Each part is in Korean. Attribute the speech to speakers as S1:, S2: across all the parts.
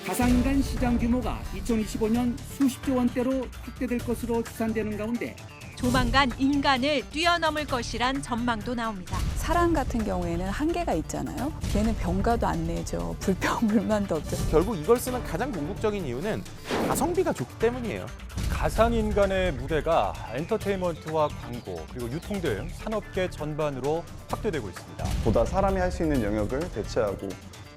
S1: 가상인간 시장 규모가 2025년 수십조 원대로 확대될 것으로 추산되는 가운데
S2: 조만간 인간을 뛰어넘을 것이란 전망도 나옵니다.
S3: 사람 같은 경우에는 한계가 있잖아요. 걔는 병가도 안 내죠. 불평불만도 없죠.
S4: 결국 이걸 쓰는 가장 궁극적인 이유는 가성비가 좋기 때문이에요.
S5: 가상인간의 무대가 엔터테인먼트와 광고 그리고 유통 등 산업계 전반으로 확대되고 있습니다.
S6: 보다 사람이 할 수 있는 영역을 대체하고 좀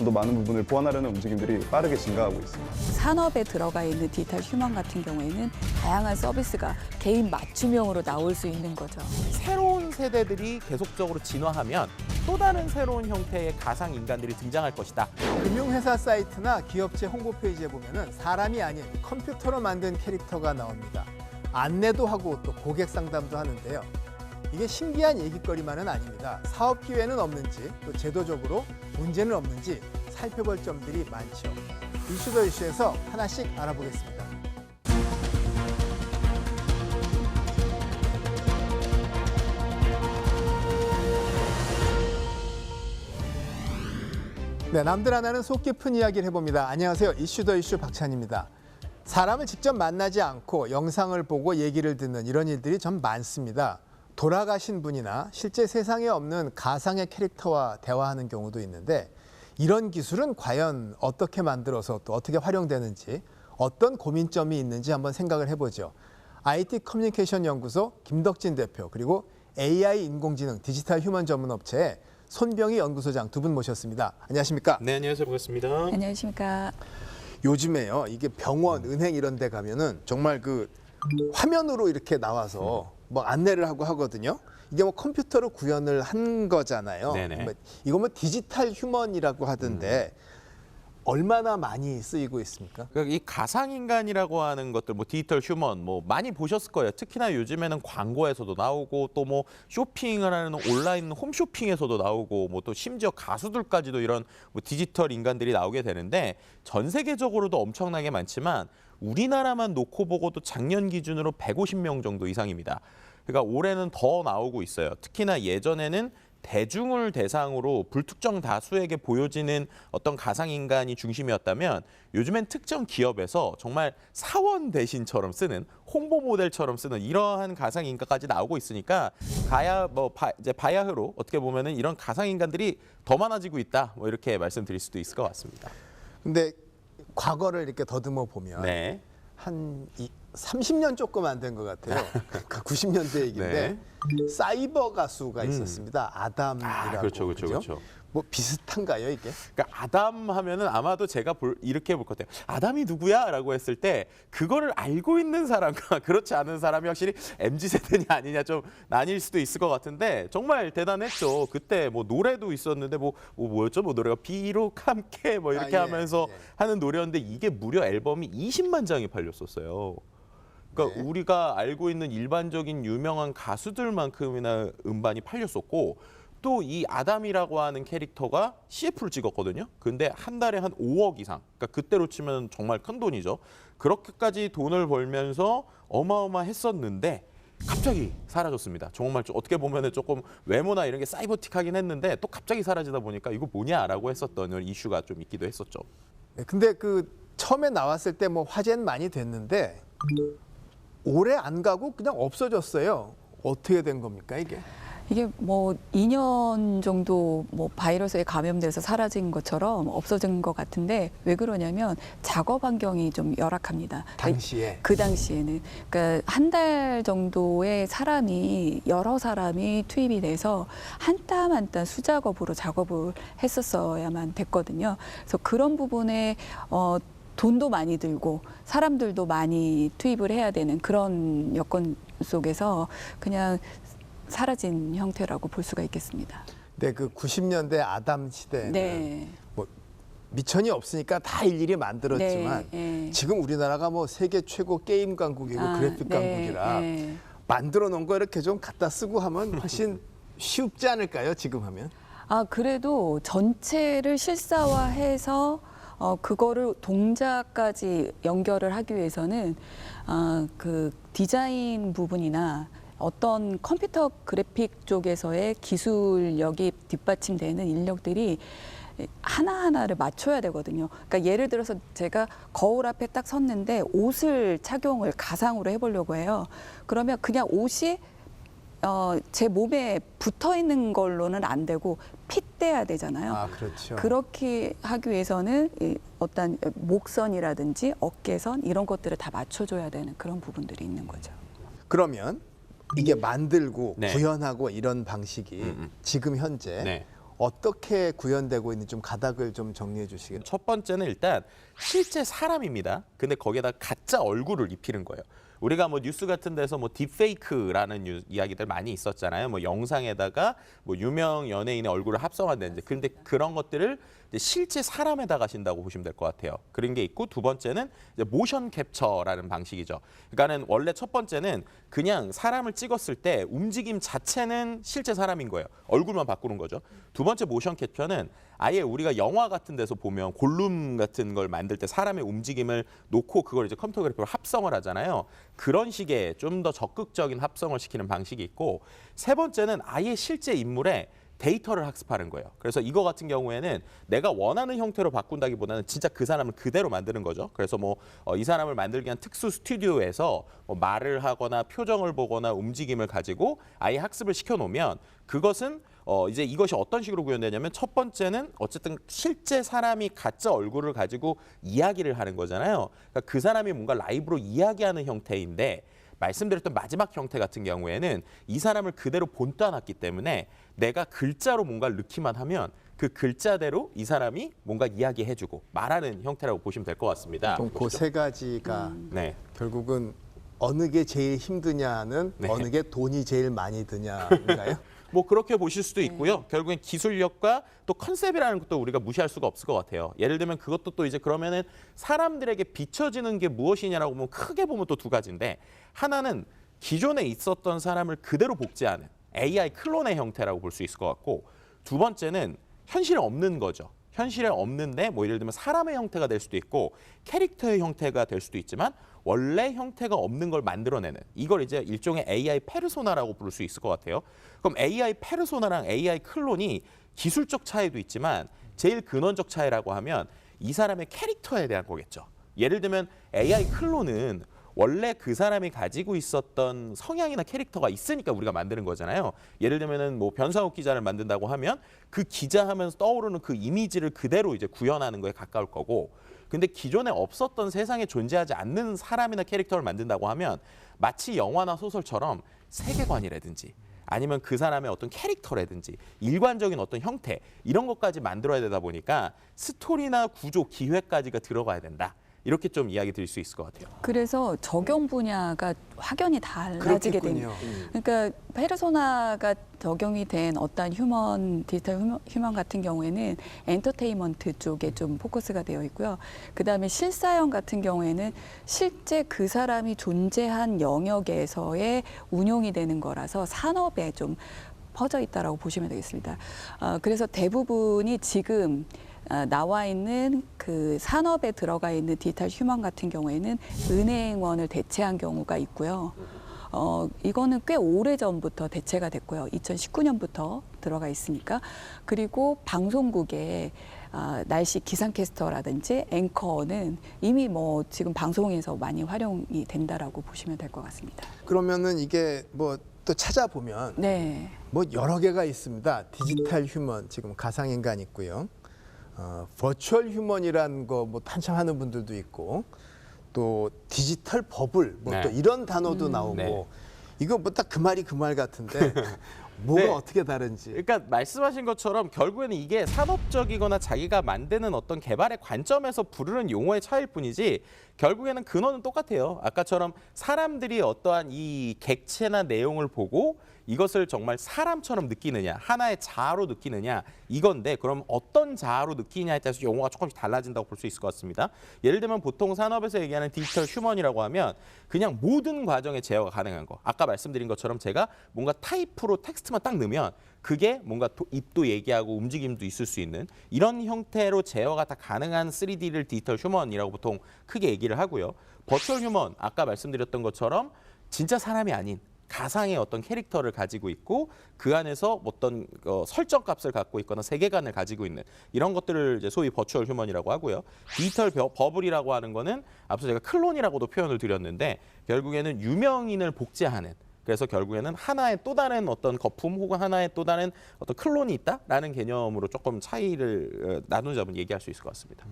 S6: 더 많은 부분을 보완하려는 움직임들이 빠르게 증가하고 있습니다.
S3: 산업에 들어가 있는 디지털 휴먼 같은 경우에는 다양한 서비스가 개인 맞춤형으로 나올 수 있는 거죠.
S4: 새로운 세대들이 계속적으로 진화하면 또 다른 새로운 형태의 가상 인간들이 등장할 것이다.
S7: 금융회사 사이트나 기업체 홍보 페이지에 보면은 사람이 아닌 컴퓨터로 만든 캐릭터가 나옵니다. 안내도 하고 또 고객 상담도 하는데요. 이게 신기한 얘기거리만은 아닙니다. 사업 기회는 없는지 또 제도적으로 문제는 없는지 살펴볼 점들이 많죠. 이슈 더 이슈에서 하나씩 알아보겠습니다. 네, 남들 안 하는 속 깊은 이야기를 해봅니다. 안녕하세요. 이슈 더 이슈 박찬입니다. 사람을 직접 만나지 않고 영상을 보고 얘기를 듣는 이런 일들이 좀 많습니다. 돌아가신 분이나 실제 세상에 없는 가상의 캐릭터와 대화하는 경우도 있는데 이런 기술은 과연 어떻게 만들어서 또 어떻게 활용되는지 어떤 고민점이 있는지 한번 생각을 해보죠. IT 커뮤니케이션 연구소 김덕진 대표 그리고 AI 인공지능 디지털 휴먼 전문 업체의 손병희 연구소장 두 분 모셨습니다. 안녕하십니까?
S8: 네, 안녕하세요. 반갑습니다.
S3: 안녕하십니까.
S7: 요즘에요. 이게 병원, 은행 이런 데 가면은 정말 그 화면으로 이렇게 나와서 뭐 안내를 하고 하거든요. 이게 뭐 컴퓨터로 구현을 한 거잖아요.
S4: 네네.
S7: 이거 뭐 디지털 휴먼이라고 하던데 얼마나 많이 쓰이고 있습니까?
S4: 그러니까 이 가상 인간이라고 하는 것들, 뭐 디지털 휴먼, 뭐 많이 보셨을 거예요. 특히나 요즘에는 광고에서도 나오고 또 뭐 쇼핑을 하는 온라인 홈쇼핑에서도 나오고 뭐 또 심지어 가수들까지도 이런 뭐 디지털 인간들이 나오게 되는데 전 세계적으로도 엄청나게 많지만 우리나라만 놓고 보고도 작년 기준으로 150명 정도 이상입니다. 그러니까 올해는 더 나오고 있어요. 특히나 예전에는 대중을 대상으로 불특정 다수에게 보여지는 어떤 가상인간이 중심이었다면 요즘엔 특정 기업에서 정말 사원 대신처럼 쓰는 홍보 모델처럼 쓰는 이러한 가상인간까지 나오고 있으니까 이제 바야흐로 어떻게 보면은 이런 가상인간들이 더 많아지고 있다. 뭐 이렇게 말씀드릴 수도 있을 것 같습니다.
S7: 근데 과거를 이렇게 더듬어 보면
S4: 네.
S7: 한 30년 조금 안 된 것 같아요. 그 90년대 얘기인데
S4: 네.
S7: 사이버 가수가 있었습니다. 아담이라고.
S4: 그렇죠.
S7: 뭐 비슷한가요, 이게?
S4: 그러니까 아담 하면은 아마도 제가 이렇게 볼 것 같아요. 아담이 누구야?라고 했을 때 그거를 알고 있는 사람과 그렇지 않은 사람이 확실히 MZ세대냐 아니냐 좀 나뉠 수도 있을 것 같은데 정말 대단했죠. 그때 뭐 노래도 있었는데 뭐였죠? 뭐 노래가 비록 함께 뭐 이렇게 하면서 하는 노래였는데 이게 무려 앨범이 20만 장이 팔렸었어요. 그러니까 우리가 알고 있는 일반적인 유명한 가수들만큼이나 음반이 팔렸었고 또 이 아담이라고 하는 캐릭터가 CF를 찍었거든요. 근데 한 달에 한 5억 이상. 그러니까 그때로 치면 정말 큰 돈이죠. 그렇게까지 돈을 벌면서 어마어마했었는데 갑자기 사라졌습니다. 정말 어떻게 보면 조금 외모나 이런 게 사이버틱하긴 했는데 또 갑자기 사라지다 보니까 이거 뭐냐라고 했었던 이슈가 좀 있기도 했었죠.
S7: 네, 근데 그 처음에 나왔을 때 뭐 화제는 많이 됐는데 오래 안 가고 그냥 없어졌어요. 어떻게 된 겁니까, 이게?
S3: 이게 뭐 2년 정도 뭐 바이러스에 감염돼서 사라진 것처럼 없어진 것 같은데 왜 그러냐면 작업 환경이 좀 열악합니다.
S7: 당시에?
S3: 그 당시에는. 그러니까 한 달 정도의 여러 사람이 투입이 돼서 한 땀 한 땀 수작업으로 작업을 했었어야만 됐거든요. 그래서 그런 부분에 돈도 많이 들고 사람들도 많이 투입을 해야 되는 그런 여건 속에서 그냥 사라진 형태라고 볼 수가 있겠습니다.
S7: 네, 그 90년대 아담 시대는
S3: 네.
S7: 뭐 미천이 없으니까 다 일일이 만들었지만
S3: 네.
S7: 지금 우리나라가 뭐 세계 최고 게임 강국이고 그래픽 강국이라
S3: 네.
S7: 만들어 놓은 거 이렇게 좀 갖다 쓰고 하면 훨씬 쉽지 않을까요, 지금 하면?
S3: 그래도 전체를 실사화해서 그거를 동작까지 연결을 하기 위해서는 그 디자인 부분이나 어떤 컴퓨터 그래픽 쪽에서의 기술력이 뒷받침되는 인력들이 하나하나를 맞춰야 되거든요. 그러니까 예를 들어서 제가 거울 앞에 딱 섰는데 옷을 착용을 가상으로 해보려고 해요. 그러면 그냥 옷이 제 몸에 붙어 있는 걸로는 안 되고 핏돼야 되잖아요.
S7: 아, 그렇죠.
S3: 그렇게 하기 위해서는 이 어떤 목선이라든지 어깨선 이런 것들을 다 맞춰줘야 되는 그런 부분들이 있는 거죠.
S7: 그러면 이게 만들고
S4: 네.
S7: 구현하고 이런 방식이 지금 현재
S4: 네.
S7: 어떻게 구현되고 있는지 좀 가닥을 좀 정리해 주시겠어요?
S4: 첫 번째는 일단 실제 사람입니다. 근데 거기에다 가짜 얼굴을 입히는 거예요. 우리가 뭐 뉴스 같은 데서 뭐 딥페이크라는 이야기들 많이 있었잖아요. 뭐 영상에다가 뭐 유명 연예인의 얼굴을 합성한다든지. 근데 그런 것들을 이제 실제 사람에다가 하신다고 보시면 될 것 같아요. 그런 게 있고 두 번째는 이제 모션 캡처라는 방식이죠. 그러니까는 원래 첫 번째는 그냥 사람을 찍었을 때 움직임 자체는 실제 사람인 거예요. 얼굴만 바꾸는 거죠. 두 번째 모션 캡처는 아예 우리가 영화 같은 데서 보면 골룸 같은 걸 만들 때 사람의 움직임을 놓고 그걸 이제 컴퓨터 그래픽으로 합성을 하잖아요. 그런 식의 좀 더 적극적인 합성을 시키는 방식이 있고 세 번째는 아예 실제 인물의 데이터를 학습하는 거예요. 그래서 이거 같은 경우에는 내가 원하는 형태로 바꾼다기보다는 진짜 그 사람을 그대로 만드는 거죠. 그래서 뭐 이 사람을 만들기 위한 특수 스튜디오에서 뭐 말을 하거나 표정을 보거나 움직임을 가지고 아예 학습을 시켜놓으면 그것은 이제 이것이 어떤 식으로 구현되냐면 첫 번째는 어쨌든 실제 사람이 가짜 얼굴을 가지고 이야기를 하는 거잖아요. 그러니까 그 사람이 뭔가 라이브로 이야기하는 형태인데 말씀드렸던 마지막 형태 같은 경우에는 이 사람을 그대로 본떠 놨기 때문에 내가 글자로 뭔가를 넣기만 하면 그 글자대로 이 사람이 뭔가 이야기해주고 말하는 형태라고 보시면 될 것 같습니다.
S7: 좀 그 세 가지가
S4: 네.
S7: 결국은 어느 게 제일 힘드냐는
S4: 네.
S7: 어느 게 돈이 제일 많이 드냐인가요?
S4: 뭐 그렇게 보실 수도 있고요. 결국엔 기술력과 또 컨셉이라는 것도 우리가 무시할 수가 없을 것 같아요. 예를 들면 그것도 또 이제 그러면은 사람들에게 비춰지는 게 무엇이냐라고 보면 크게 보면 또 두 가지인데 하나는 기존에 있었던 사람을 그대로 복제하는 AI 클론의 형태라고 볼 수 있을 것 같고 두 번째는 현실에 없는 거죠. 현실에 없는데 뭐 예를 들면 사람의 형태가 될 수도 있고 캐릭터의 형태가 될 수도 있지만 원래 형태가 없는 걸 만들어내는 이걸 이제 일종의 AI 페르소나라고 부를 수 있을 것 같아요. 그럼 AI 페르소나랑 AI 클론이 기술적 차이도 있지만 제일 근원적 차이라고 하면 이 사람의 캐릭터에 대한 거겠죠. 예를 들면 AI 클론은 원래 그 사람이 가지고 있었던 성향이나 캐릭터가 있으니까 우리가 만드는 거잖아요. 예를 들면은 뭐 변상욱 기자를 만든다고 하면 그 기자 하면서 떠오르는 그 이미지를 그대로 이제 구현하는 거에 가까울 거고 근데 기존에 없었던 세상에 존재하지 않는 사람이나 캐릭터를 만든다고 하면 마치 영화나 소설처럼 세계관이라든지 아니면 그 사람의 어떤 캐릭터라든지 일관적인 어떤 형태 이런 것까지 만들어야 되다 보니까 스토리나 구조, 기획까지가 들어가야 된다. 이렇게 좀 이야기 드릴 수 있을 것 같아요.
S3: 그래서 적용 분야가 확연히 달라지게 됩니다.
S7: 그렇겠군요.
S3: 그러니까 페르소나가 적용이 된 어떤 디지털 휴먼 같은 경우에는 엔터테인먼트 쪽에 좀 포커스가 되어 있고요. 그다음에 실사형 같은 경우에는 실제 그 사람이 존재한 영역에서의 운용이 되는 거라서 산업에 좀 퍼져 있다라고 보시면 되겠습니다. 그래서 대부분이 지금 나와 있는 그 산업에 들어가 있는 디지털 휴먼 같은 경우에는 은행원을 대체한 경우가 있고요. 이거는 꽤 오래 전부터 대체가 됐고요. 2019년부터 들어가 있으니까. 그리고 방송국에 날씨 기상캐스터라든지 앵커는 이미 뭐 지금 방송에서 많이 활용이 된다라고 보시면 될 것 같습니다.
S7: 그러면은 이게 뭐 또 찾아보면
S3: 네.
S7: 뭐 여러 개가 있습니다. 디지털 휴먼 지금 가상인간 있고요. 버추얼 휴먼이라는 거 뭐 한참 하는 분들도 있고 또 디지털 버블 뭐 또
S4: 네.
S7: 이런 단어도 나오고
S4: 네.
S7: 이거 뭐 딱 그 말이 그 말 같은데 뭐가
S4: 네.
S7: 어떻게 다른지.
S4: 그러니까 말씀하신 것처럼 결국에는 이게 산업적이거나 자기가 만드는 어떤 개발의 관점에서 부르는 용어의 차이일 뿐이지 결국에는 근원은 똑같아요. 아까처럼 사람들이 어떠한 이 객체나 내용을 보고 이것을 정말 사람처럼 느끼느냐, 하나의 자아로 느끼느냐 이건데 그럼 어떤 자아로 느끼냐에 따라서 용어가 조금씩 달라진다고 볼 수 있을 것 같습니다. 예를 들면 보통 산업에서 얘기하는 디지털 휴먼이라고 하면 그냥 모든 과정에 제어가 가능한 거. 아까 말씀드린 것처럼 제가 뭔가 타입으로 텍스트만 딱 넣으면 그게 뭔가 입도 얘기하고 움직임도 있을 수 있는 이런 형태로 제어가 다 가능한 3D를 디지털 휴먼이라고 보통 크게 얘기를 하고요. 버추얼 휴먼, 아까 말씀드렸던 것처럼 진짜 사람이 아닌 가상의 어떤 캐릭터를 가지고 있고 그 안에서 어떤 설정값을 갖고 있거나 세계관을 가지고 있는 이런 것들을 이제 소위 버추얼 휴먼이라고 하고요. 디지털 버블이라고 하는 거는 앞서 제가 클론이라고도 표현을 드렸는데 결국에는 유명인을 복제하는 그래서 결국에는 하나의 또 다른 어떤 거품 혹은 하나의 또 다른 어떤 클론이 있다라는 개념으로 조금 차이를 나누자면 얘기할 수 있을 것 같습니다.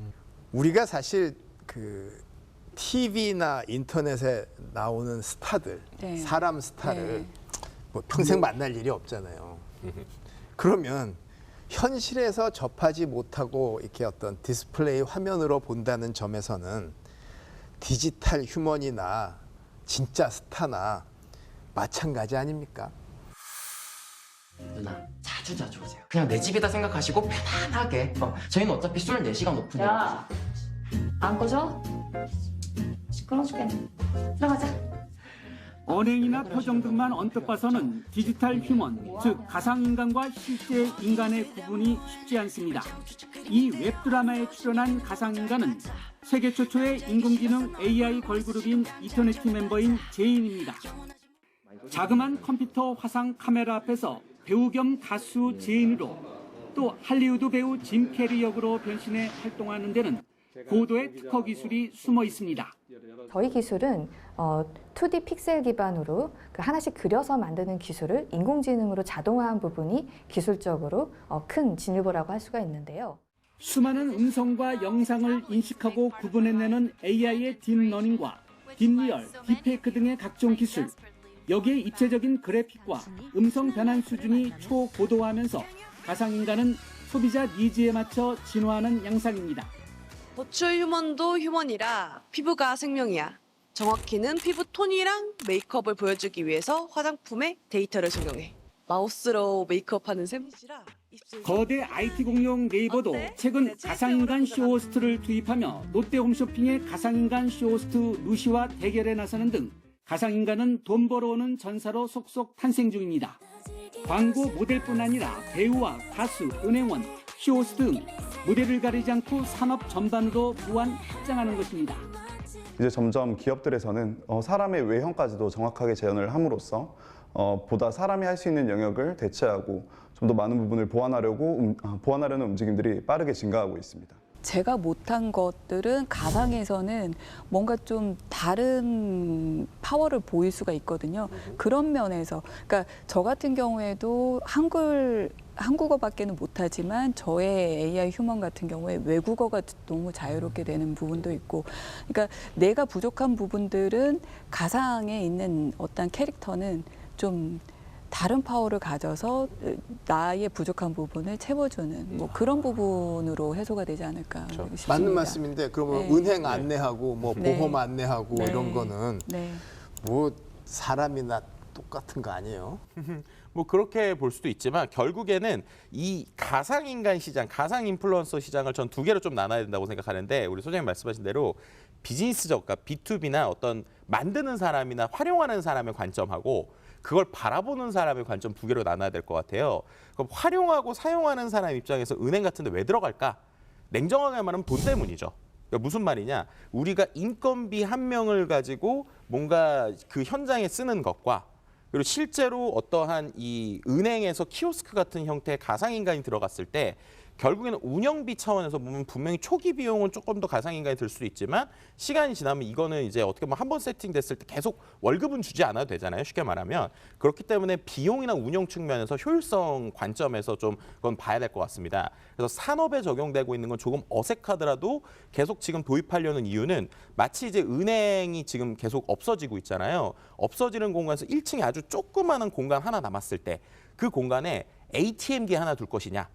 S7: 우리가 사실 그 TV나 인터넷에 나오는 스타들,
S3: 네.
S7: 사람 스타를
S3: 네.
S7: 뭐 평생 만날 일이 없잖아요. 그러면 현실에서 접하지 못하고 이렇게 어떤 디스플레이 화면으로 본다는 점에서는 디지털 휴먼이나 진짜 스타나 마찬가지 아닙니까?
S8: 누나 자주 오세요. 그냥 내 집이다 생각하시고 편안하게. 저희는 어차피 24시간 오픈이에요.
S9: 야, 안 꺼져? 시끄러워 죽겠네. 들어가자.
S1: 언행이나 표정 등만 언뜻 봐서는 디지털 휴먼, 즉 가상인간과 실제 인간의 구분이 쉽지 않습니다. 이 웹드라마에 출연한 가상인간은 세계 최초의 인공지능 AI 걸그룹인 이터니티 멤버인 제인입니다. 자그마한 컴퓨터 화상 카메라 앞에서 배우 겸 가수 제인으로 또 할리우드 배우 짐 캐리 역으로 변신해 활동하는 데는 고도의 특허 기술이 숨어 있습니다.
S9: 저희 기술은 2D 픽셀 기반으로 하나씩 그려서 만드는 기술을 인공지능으로 자동화한 부분이 기술적으로 큰 진일보라고 할 수가 있는데요.
S1: 수많은 음성과 영상을 인식하고 구분해내는 AI의 딥러닝과 딥리얼, 딥페이크 등의 각종 기술, 여기에 입체적인 그래픽과 음성 변환 수준이 초고도화하면서 가상인간은 소비자 니즈에 맞춰 진화하는 양상입니다.
S10: 버추얼 휴먼도 휴먼이라 피부가 생명이야. 정확히는 피부 톤이랑 메이크업을 보여주기 위해서 화장품에 데이터를 적용해. 마우스로 메이크업하는 셈.
S1: 거대 IT 공룡 네이버도 최근 가상인간 쇼호스트를 투입하며 롯데홈쇼핑의 가상인간 쇼호스트 루시와 대결에 나서는 등 가상인간은 돈 벌어오는 전사로 속속 탄생 중입니다. 광고 모델뿐 아니라 배우와 가수, 은행원, 쇼호스트 등 무대를 가리지 않고 산업 전반으로 무한 확장하는 것입니다.
S6: 이제 점점 기업들에서는 사람의 외형까지도 정확하게 재현을 함으로써 보다 사람이 할 수 있는 영역을 대체하고 좀 더 많은 부분을 보완하려는 움직임들이 빠르게 증가하고 있습니다.
S3: 제가 못한 것들은 가상에서는 뭔가 좀 다른 파워를 보일 수가 있거든요. 그런 면에서, 그러니까 저 같은 경우에도 한국어밖에는 못하지만 저의 AI 휴먼 같은 경우에 외국어가 너무 자유롭게 되는 부분도 있고, 그러니까 내가 부족한 부분들은 가상에 있는 어떤 캐릭터는 좀 다른 파워를 가져서 나의 부족한 부분을 채워주는 뭐 그런 부분으로 해소가 되지 않을까 싶습니다.
S7: 맞는 말씀인데 그러면
S3: 네.
S7: 은행 안내하고 뭐
S3: 네.
S7: 보험 안내하고
S3: 네.
S7: 이런 거는
S3: 네.
S7: 뭐 사람이나 똑같은 거 아니에요?
S4: 뭐 그렇게 볼 수도 있지만 결국에는 이 가상인간 시장, 가상 인플루언서 시장을 전 두 개로 좀 나눠야 된다고 생각하는데 우리 소장님 말씀하신 대로 비즈니스적, 그러니까 B2B나 어떤 만드는 사람이나 활용하는 사람의 관점하고 그걸 바라보는 사람의 관점 두 개로 나눠야 될 것 같아요. 그럼 활용하고 사용하는 사람 입장에서 은행 같은 데 왜 들어갈까? 냉정하게 말하면 돈 때문이죠. 그러니까 무슨 말이냐? 우리가 인건비 한 명을 가지고 뭔가 그 현장에 쓰는 것과 그리고 실제로 어떠한 이 은행에서 키오스크 같은 형태의 가상인간이 들어갔을 때 결국에는 운영비 차원에서 보면 분명히 초기 비용은 조금 더 가상인간이 들 수도 있지만 시간이 지나면 이거는 이제 어떻게 보면 한 번 세팅됐을 때 계속 월급은 주지 않아도 되잖아요. 쉽게 말하면. 그렇기 때문에 비용이나 운영 측면에서 효율성 관점에서 좀 그건 봐야 될 것 같습니다. 그래서 산업에 적용되고 있는 건 조금 어색하더라도 계속 지금 도입하려는 이유는 마치 이제 은행이 지금 계속 없어지고 있잖아요. 없어지는 공간에서 1층에 아주 조그마한 공간 하나 남았을 때 그 공간에 ATM기 하나 둘 것이냐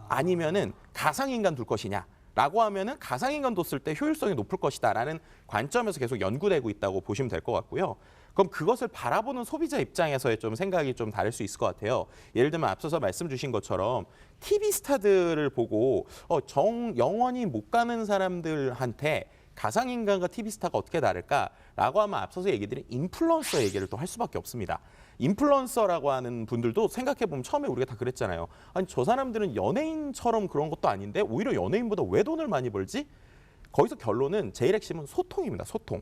S4: 아니면은 가상인간 둘 것이냐라고 하면은 가상인간 뒀을 때 효율성이 높을 것이다라는 관점에서 계속 연구되고 있다고 보시면 될 것 같고요. 그럼 그것을 바라보는 소비자 입장에서의 좀 생각이 좀 다를 수 있을 것 같아요. 예를 들면 앞서서 말씀 주신 것처럼 TV 스타들을 보고 영원히 못 가는 사람들한테 가상인간과 TV 스타가 어떻게 다를까라고 하면 앞서서 얘기 드린 인플루언서 얘기를 또 할 수밖에 없습니다. 인플루언서라고 하는 분들도 생각해보면 처음에 우리가 다 그랬잖아요. 아니 저 사람들은 연예인처럼 그런 것도 아닌데 오히려 연예인보다 왜 돈을 많이 벌지? 거기서 결론은 제일 핵심은 소통입니다. 소통.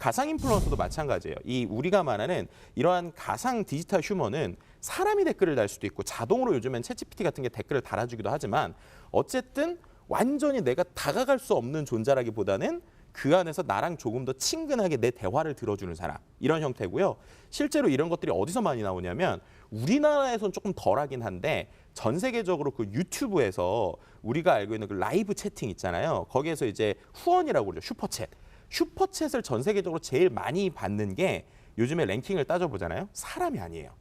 S4: 가상 인플루언서도 마찬가지예요. 이 우리가 말하는 이러한 가상 디지털 휴먼은 사람이 댓글을 달 수도 있고 자동으로 요즘엔 챗GPT 같은 게 댓글을 달아주기도 하지만 어쨌든 완전히 내가 다가갈 수 없는 존재라기보다는 그 안에서 나랑 조금 더 친근하게 내 대화를 들어주는 사람 이런 형태고요. 실제로 이런 것들이 어디서 많이 나오냐면 우리나라에선 조금 덜하긴 한데 전 세계적으로 그 유튜브에서 우리가 알고 있는 그 라이브 채팅 있잖아요. 거기에서 이제 후원이라고 그러죠. 슈퍼챗. 슈퍼챗을 전 세계적으로 제일 많이 받는 게 요즘에 랭킹을 따져보잖아요. 사람이 아니에요.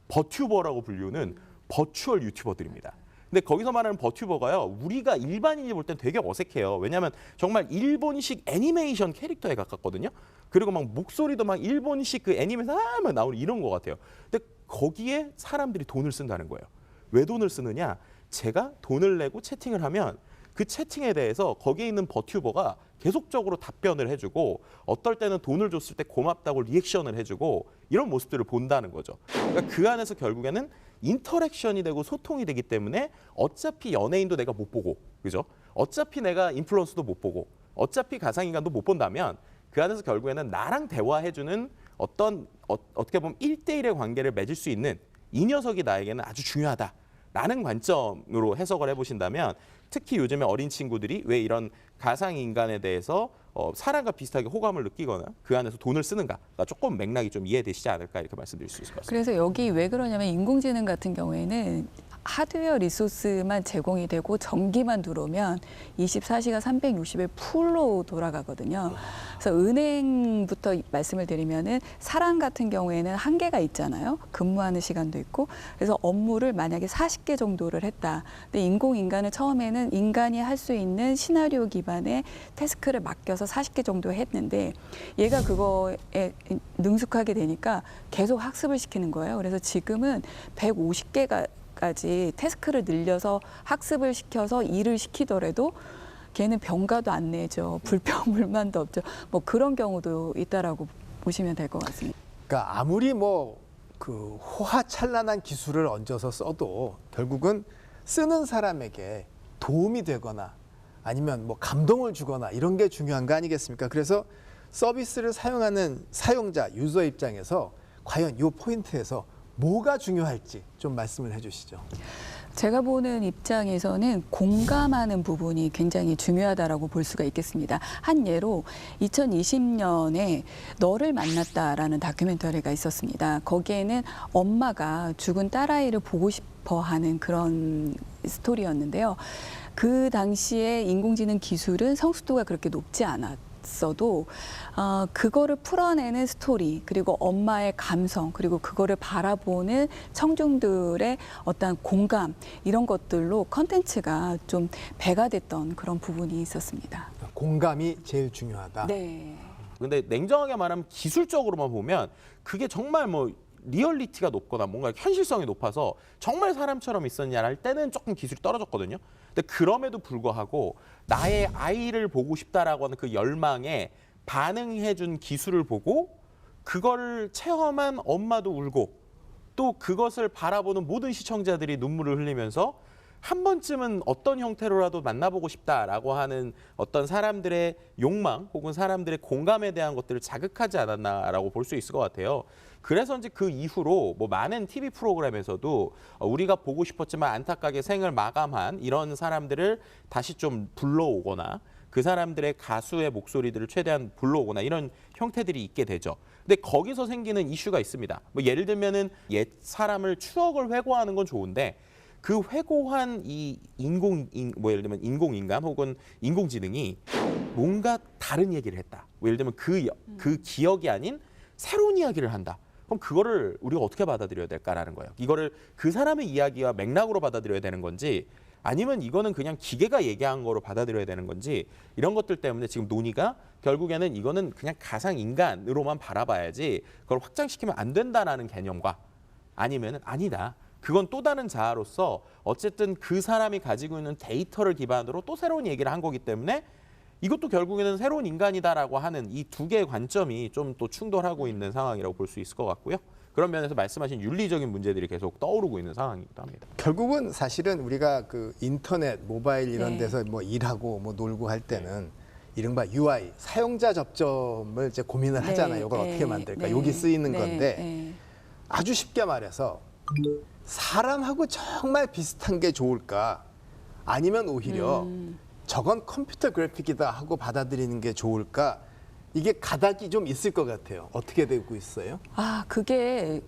S4: 버튜버라고 불리우는 버추얼 유튜버들입니다. 근데 거기서 말하는 버튜버가요. 우리가 일반인이 볼 땐 되게 어색해요. 왜냐하면 정말 일본식 애니메이션 캐릭터에 가깝거든요. 그리고 막 목소리도 막 일본식 그 애니메이션 막 나오는 이런 것 같아요. 근데 거기에 사람들이 돈을 쓴다는 거예요. 왜 돈을 쓰느냐? 제가 돈을 내고 채팅을 하면 그 채팅에 대해서 거기에 있는 버튜버가 계속적으로 답변을 해주고 어떨 때는 돈을 줬을 때 고맙다고 리액션을 해주고 이런 모습들을 본다는 거죠. 그러니까 그 안에서 결국에는 인터랙션이 되고 소통이 되기 때문에 어차피 연예인도 내가 못 보고, 그죠? 어차피 내가 인플루언서도 못 보고, 어차피 가상인간도 못 본다면 그 안에서 결국에는 나랑 대화해주는 어떤 어떻게 보면 1대1의 관계를 맺을 수 있는 이 녀석이 나에게는 아주 중요하다라는 관점으로 해석을 해보신다면 특히 요즘에 어린 친구들이 왜 이런 가상인간에 대해서 사람과 비슷하게 호감을 느끼거나 그 안에서 돈을 쓰는가가 조금 맥락이 좀 이해되시지 않을까 이렇게 말씀드릴 수 있을 것 같습니다.
S3: 그래서 여기 왜 그러냐면 인공지능 같은 경우에는 하드웨어 리소스만 제공이 되고 전기만 들어오면 24시간 360일 풀로 돌아가거든요. 그래서 은행부터 말씀을 드리면은 사람 같은 경우에는 한계가 있잖아요. 근무하는 시간도 있고. 그래서 업무를 만약에 40개 정도를 했다. 근데 인공인간은 처음에는 인간이 할 수 있는 시나리오 기반의 태스크를 맡겨서 40개 정도 했는데 얘가 그거에 능숙하게 되니까 계속 학습을 시키는 거예요. 그래서 지금은 150개가 까지 태스크를 늘려서 학습을 시켜서 일을 시키더라도 걔는 병가도 안 내죠. 불평불만도 없죠. 뭐 그런 경우도 있다라고 보시면 될 것 같습니다.
S7: 그러니까 아무리 뭐 그 호화찬란한 기술을 얹어서 써도 결국은 쓰는 사람에게 도움이 되거나 아니면 뭐 감동을 주거나 이런 게 중요한 거 아니겠습니까? 그래서 서비스를 사용하는 사용자, 유저 입장에서 과연 이 포인트에서 뭐가 중요할지 좀 말씀을 해주시죠.
S3: 제가 보는 입장에서는 공감하는 부분이 굉장히 중요하다라고 볼 수가 있겠습니다. 한 예로 2020년에 너를 만났다라는 다큐멘터리가 있었습니다. 거기에는 엄마가 죽은 딸아이를 보고 싶어 하는 그런 스토리였는데요. 그 당시에 인공지능 기술은 성숙도가 그렇게 높지 않았어도 그거를 풀어내는 스토리, 그리고 엄마의 감성, 그리고 그거를 바라보는 청중들의 어떤 공감, 이런 것들로 컨텐츠가 좀 배가 됐던 그런 부분이 있었습니다.
S7: 공감이 제일 중요하다.
S3: 네.
S4: 근데 냉정하게 말하면 기술적으로만 보면 그게 정말 뭐 리얼리티가 높거나 뭔가 현실성이 높아서 정말 사람처럼 있었냐 할 때는 조금 기술이 떨어졌거든요. 근데 그럼에도 불구하고 나의 아이를 보고 싶다라고 하는 그 열망에 반응해준 기술을 보고 그걸 체험한 엄마도 울고 또 그것을 바라보는 모든 시청자들이 눈물을 흘리면서 한 번쯤은 어떤 형태로라도 만나보고 싶다라고 하는 어떤 사람들의 욕망 혹은 사람들의 공감에 대한 것들을 자극하지 않았나라고 볼 수 있을 것 같아요. 그래서인지 그 이후로 뭐 많은 TV 프로그램에서도 우리가 보고 싶었지만 안타깝게 생을 마감한 이런 사람들을 다시 좀 불러오거나 그 사람들의 가수의 목소리들을 최대한 불러오거나 이런 형태들이 있게 되죠. 근데 거기서 생기는 이슈가 있습니다. 뭐 예를 들면은 옛 사람을 추억을 회고하는 건 좋은데 그 회고한 이 뭐 예를 들면 인공인간 혹은 인공지능이 뭔가 다른 얘기를 했다. 뭐 예를 들면 그 기억이 아닌 새로운 이야기를 한다. 그럼 그거를 우리가 어떻게 받아들여야 될까라는 거예요. 이거를 그 사람의 이야기와 맥락으로 받아들여야 되는 건지 아니면 이거는 그냥 기계가 얘기한 거로 받아들여야 되는 건지 이런 것들 때문에 지금 논의가 결국에는 이거는 그냥 가상인간으로만 바라봐야지 그걸 확장시키면 안 된다라는 개념과 아니면 아니다. 그건 또 다른 자아로서 어쨌든 그 사람이 가지고 있는 데이터를 기반으로 또 새로운 얘기를 한 거기 때문에 이것도 결국에는 새로운 인간이다라고 하는 이 두 개의 관점이 좀 또 충돌하고 있는 상황이라고 볼 수 있을 것 같고요. 그런 면에서 말씀하신 윤리적인 문제들이 계속 떠오르고 있는 상황이기도 합니다.
S7: 결국은 사실은 우리가 그 인터넷, 모바일 이런 데서 뭐 일하고 뭐 놀고 할 때는 이른바 UI 사용자 접점을 이제 고민을
S3: 네,
S7: 하잖아요. 이걸
S3: 네,
S7: 어떻게 만들까?
S3: 네,
S7: 여기 쓰이는
S3: 네,
S7: 건데
S3: 네.
S7: 아주 쉽게 말해서 사람하고 정말 비슷한 게 좋을까? 아니면 오히려 저건 컴퓨터 그래픽이다 하고 받아들이는 게 좋을까? 이게 가닥이 좀 있을 것 같아요. 어떻게 되고 있어요?
S3: 아, 그게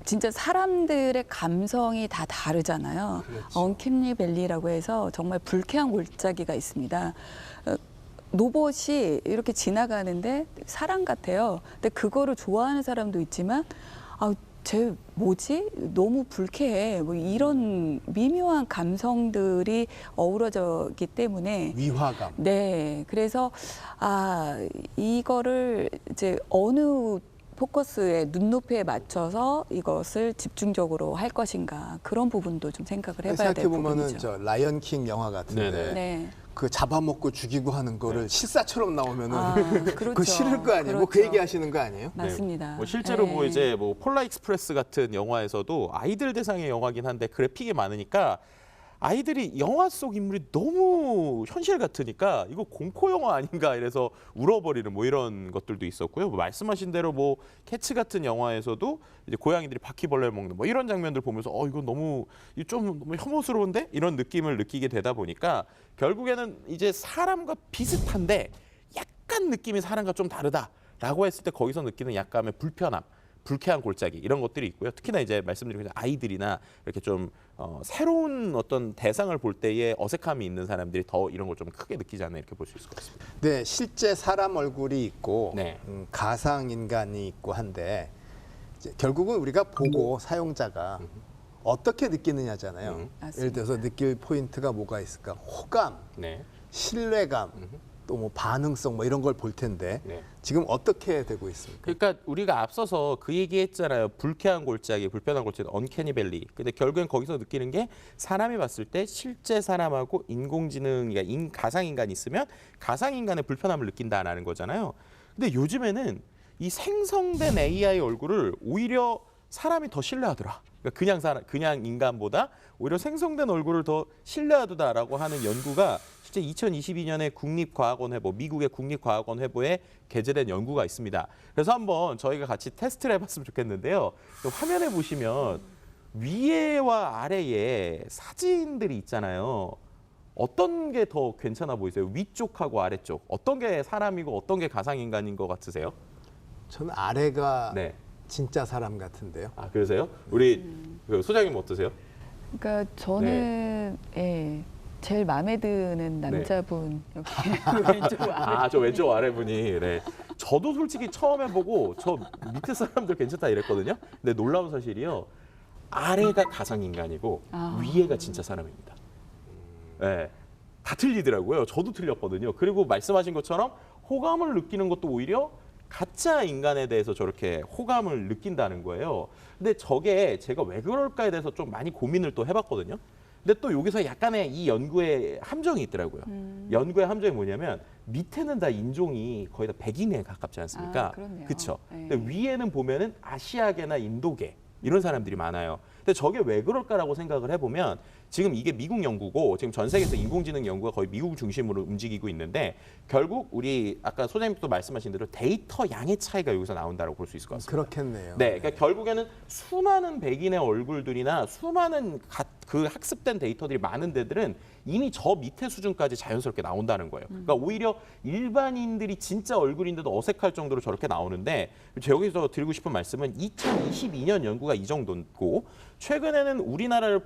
S3: 진짜 사람들의 감성이 다 다르잖아요. 언캐니 밸리라고 해서 정말 불쾌한 골짜기가 있습니다. 로봇이 이렇게 지나가는데 사람 같아요. 근데 그거를 좋아하는 사람도 있지만 쟤 뭐지? 너무 불쾌해. 뭐 이런 미묘한 감성들이 어우러졌기 때문에
S7: 위화감.
S3: 네. 그래서 이거를 이제 어느 포커스의 눈높이에 맞춰서 이것을 집중적으로 할 것인가 그런 부분도 좀 생각을 해봐야 될
S7: 생각해보면은
S3: 부분이죠.
S7: 저 라이언킹 영화 같은데
S4: 네네.
S3: 네.
S7: 그 잡아먹고 죽이고 하는 거를 실사처럼 나오면은
S3: 그렇죠.
S7: 그거 싫을 거 아니에요? 뭐 그
S3: 그렇죠.
S7: 얘기 하시는 거 아니에요?
S3: 맞습니다.
S4: 뭐 실제로
S3: 네.
S4: 뭐 이제 뭐 폴라 익스프레스 같은 영화에서도 아이들 대상의 영화긴 한데 그래픽이 많으니까 아이들이 영화 속 인물이 너무 현실 같으니까 이거 공포 영화 아닌가 이래서 울어버리는 뭐 이런 것들도 있었고요. 뭐 말씀하신 대로 뭐 캐츠 같은 영화에서도 이제 고양이들이 바퀴벌레를 먹는 뭐 이런 장면들 보면서 이거 너무 좀 너무 혐오스러운데 이런 느낌을 느끼게 되다 보니까 결국에는 이제 사람과 비슷한데 약간 느낌이 사람과 좀 다르다라고 했을 때 거기서 느끼는 약간의 불편함. 불쾌한 골짜기 이런 것들이 있고요. 특히나 이제 말씀드린 아이들이나 이렇게 좀 새로운 어떤 대상을 볼 때에 어색함이 있는 사람들이 더 이런 걸 좀 크게 느끼지 않나 이렇게 볼 수 있을 것 같습니다.
S7: 네, 실제 사람 얼굴이 있고
S4: 네.
S7: 가상 인간이 있고 한데 이제 결국은 우리가 보고 사용자가 어떻게 느끼느냐잖아요. 예를 들어서 느낄 포인트가 뭐가 있을까? 호감,
S4: 네.
S7: 신뢰감, 또 뭐 반응성 뭐 이런 걸 볼 텐데
S4: 네.
S7: 지금 어떻게 되고 있습니까?
S4: 그러니까 우리가 앞서서 그 얘기했잖아요. 불쾌한 골짜기, 불편한 골짜기, 언캐니 밸리. 근데 결국엔 거기서 느끼는 게 사람이 봤을 때 실제 사람하고 인공지능, 그러니까 가상인간이 있으면 가상인간의 불편함을 느낀다라는 거잖아요. 근데 요즘에는 이 생성된 AI 얼굴을 오히려 사람이 더 신뢰하더라. 그러니까 그냥 인간보다 오히려 생성된 얼굴을 더 신뢰하더라라고 하는 연구가 실제 2022년에 국립과학원 회보, 미국의 국립과학원 회보에 게재된 연구가 있습니다. 그래서 한번 저희가 같이 테스트를 해봤으면 좋겠는데요. 화면에 보시면 위에와 아래에 사진들이 있잖아요. 어떤 게 더 괜찮아 보이세요? 위쪽하고 아래쪽. 어떤 게 사람이고 어떤 게 가상인간인 것 같으세요?
S7: 저는 아래가
S4: 네.
S7: 진짜 사람 같은데요.
S4: 아, 그러세요? 우리 그 소장님 어떠세요?
S3: 그러니까 저는 제일 마음에 드는 남자분 여기 왼쪽 아래.
S4: 저 왼쪽 아래분이. 네. 저도 솔직히 처음에 보고 저 밑에 사람들 괜찮다 이랬거든요. 근데 놀라운 사실이요. 아래가 가상인간이고 위에가 진짜 사람입니다. 네. 다 틀리더라고요. 저도 틀렸거든요. 그리고 말씀하신 것처럼 호감을 느끼는 것도 오히려 가짜 인간에 대해서 저렇게 호감을 느낀다는 거예요. 근데 저게 제가 왜 그럴까에 대해서 좀 많이 고민을 또 해봤거든요. 근데 또 여기서 약간의 이 연구의 함정이 있더라고요. 연구의 함정이 뭐냐면 밑에는 다 인종이 거의 다 백인에 가깝지 않습니까? 그렇죠. 근데 위에는 보면은 아시아계나 인도계 이런 사람들이 많아요. 근데 저게 왜 그럴까라고 생각을 해보면 지금 이게 미국 연구고 지금 전 세계에서 인공지능 연구가 거의 미국 중심으로 움직이고 있는데 결국 우리 아까 소장님도 말씀하신 대로 데이터 양의 차이가 여기서 나온다고 볼 수 있을 것 같습니다.
S7: 그렇겠네요.
S4: 네, 그러니까 결국에는 수많은 백인의 얼굴들이나 수많은 그 학습된 데이터들이 많은 데들은 이미 저 밑에 수준까지 자연스럽게 나온다는 거예요. 그러니까 오히려 일반인들이 진짜 얼굴인데도 어색할 정도로 저렇게 나오는데 제가 여기서 드리고 싶은 말씀은 2022년 연구가 이 정도고 최근에는 우리나라를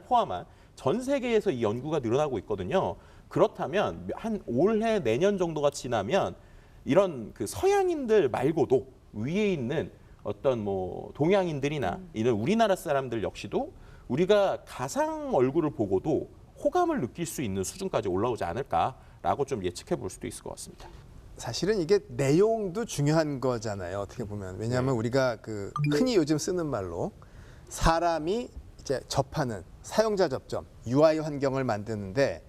S4: 포함한 전 세계에서 이 연구가 늘어나고 있거든요. 그렇다면 한 올해 내년 정도가 지나면 이런 그 서양인들 말고도 위에 있는 어떤 뭐 동양인들이나 이런 우리나라 사람들 역시도 우리가 가상 얼굴을 보고도 호감을 느낄 수 있는 수준까지 올라오지 않을까라고 좀 예측해 볼 수도 있을 것 같습니다.
S7: 사실은 이게 내용도 중요한 거잖아요. 어떻게 보면. 왜냐하면 우리가 그 흔히 요즘 쓰는 말로 사람이 이제 접하는 사용자 접점, UI 환경을 만드는데